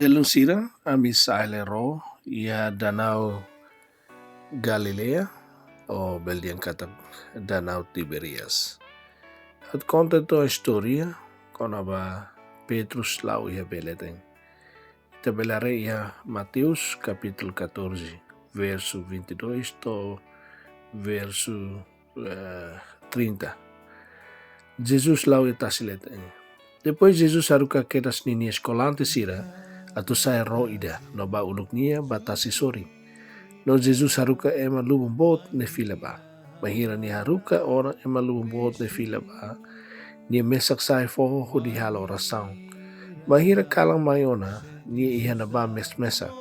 Delusira amisailero ia Danau Galilea o bel yang kata Danau Tiberias. At conta to a historia con aba Petrus lau ia beleteng. Ita belare ia Mateus capítulo 14 verso 22 to verso 30. Jesus lau ia tasileteng. Depois Jesus aruka kedas nini escolante sira atu saya ro ida no ba uluk nia batasi sori. No Jesus haruka ema lubum bot ne filaba. Mahira ni haruka ora ema lubum bot ne filaba. Ni mesak sai foho hudi halo rasang. Mahira kalang mayona ni iha na ba mes-mesa.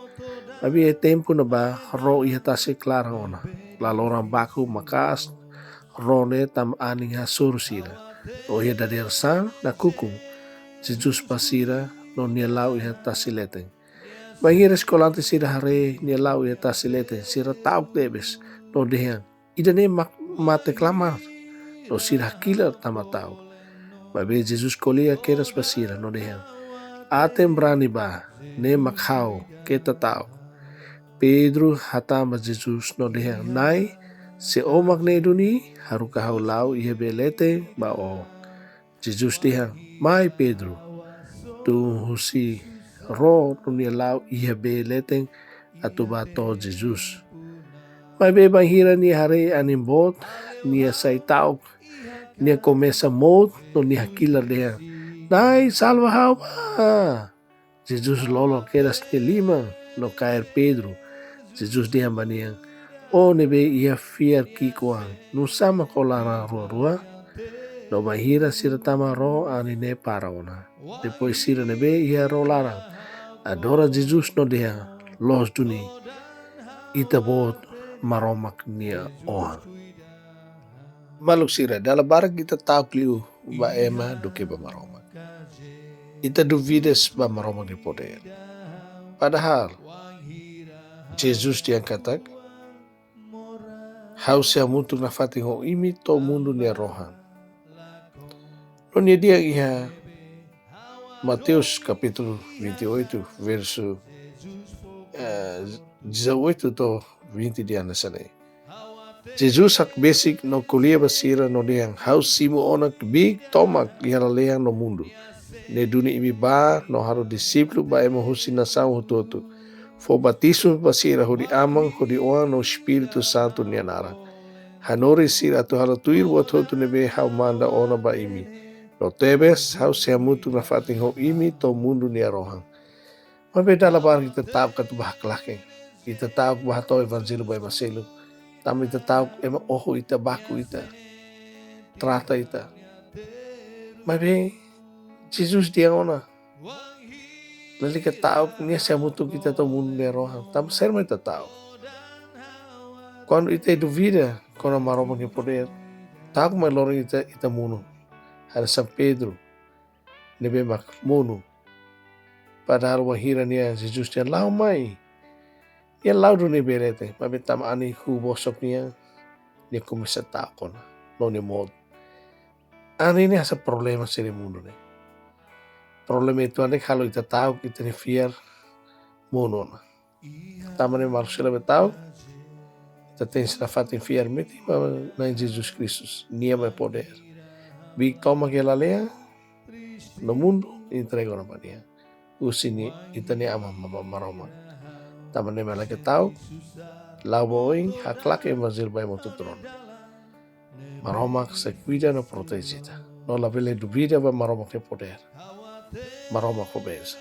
Abi e tempo na ba ro iha tasi klarang ona. Lalorang baku makas ro ne tam aning ha sursira. O iha dari rasang na kukung. Jesus pasira no nia lau iha tasileteng. Mahira escolante sira hare nia lau iha tasileteng sira tauk debes no dehan. Ida ne mate klamar no sira kila tama tau. Mabe Jesus kolia keras pasira no dehan. Atem berani ba ne makhau kita tau. Pedro hatama Jesus no dehan nai se omak ne duni haruka hau lau iha belete ba o. Jesus dehan mai Pedro tu husi ro dunia lau iha beleteng atu bato Jesus. Mai be bahira ni hare animbot ni sai tau ni começa mod no ni hakila dea. Dai salva hau ba. Jesus lolo keras ni lima no caer Pedro. Jesus dia baniang o nebe ia fiar kikoang no sama kolara rua-rua. No mahira sira tama ro ani ne paraona. Depois sira nebe ia ro larang. Adora Jesus no dia los duni. Ita bot maromak nia ohan. Maluk sira dalam barang kita tahu kliu ba ema duke ba maromak. Ita duvides ba maromak di poder. Padahal Jesus dia katak hausia muntu na fatingo imi to mundo nia rohan. Nonia dia iha Mateus capítulo 28 verso 18 to 20 dia nasane. Jesus hak basic no kulia basira no diang haus simu onak big tomak liara leang no mundo. Ne duni imi ba no haru disiplu ba emo husi nasau hutoto. Fo batismo basira hudi amang hudi oang no Espírito Santo nianara. Hanori sira tu haru tuir wat hotu nebe hau manda ona ba imi. No tebes hau sea mutu na fating ho imi to mundo ni arohang. Mabeda la bar kita tahu kat bah kelakeng. Kita tahu bah to evangelho ba maselu. Tam kita tahu ema oho ita baku ita. Trata ita. Mabe Jesus dia ona. Lali kita tahu ni sea mutu kita to mundo ni arohang. Tam ser kita tahu. Quando ita duvida quando maroma que poder. Tahu mai lorong ita mundo. Ada São Pedro nebe mak mono padahal wahira nia Jesus dia lau mai ia lau do nebe rete mabe tam ani hu bosok nia começa takon no ne mod ani ni asa problema seri mundo ne problema itu ane kalau kita tahu kita ni fiar mono na tamane marsela betau kita tem fatin fiar meti na Jesus Kristus nia mai poder Big toma que la lea no mundo entrega na pania. Usini itani ama maroma. Tamane mala que tau la boing haklak evangelho by mototron. Maroma se cuida no protegida. No la vele duvida ba maroma que poder. Maroma começa.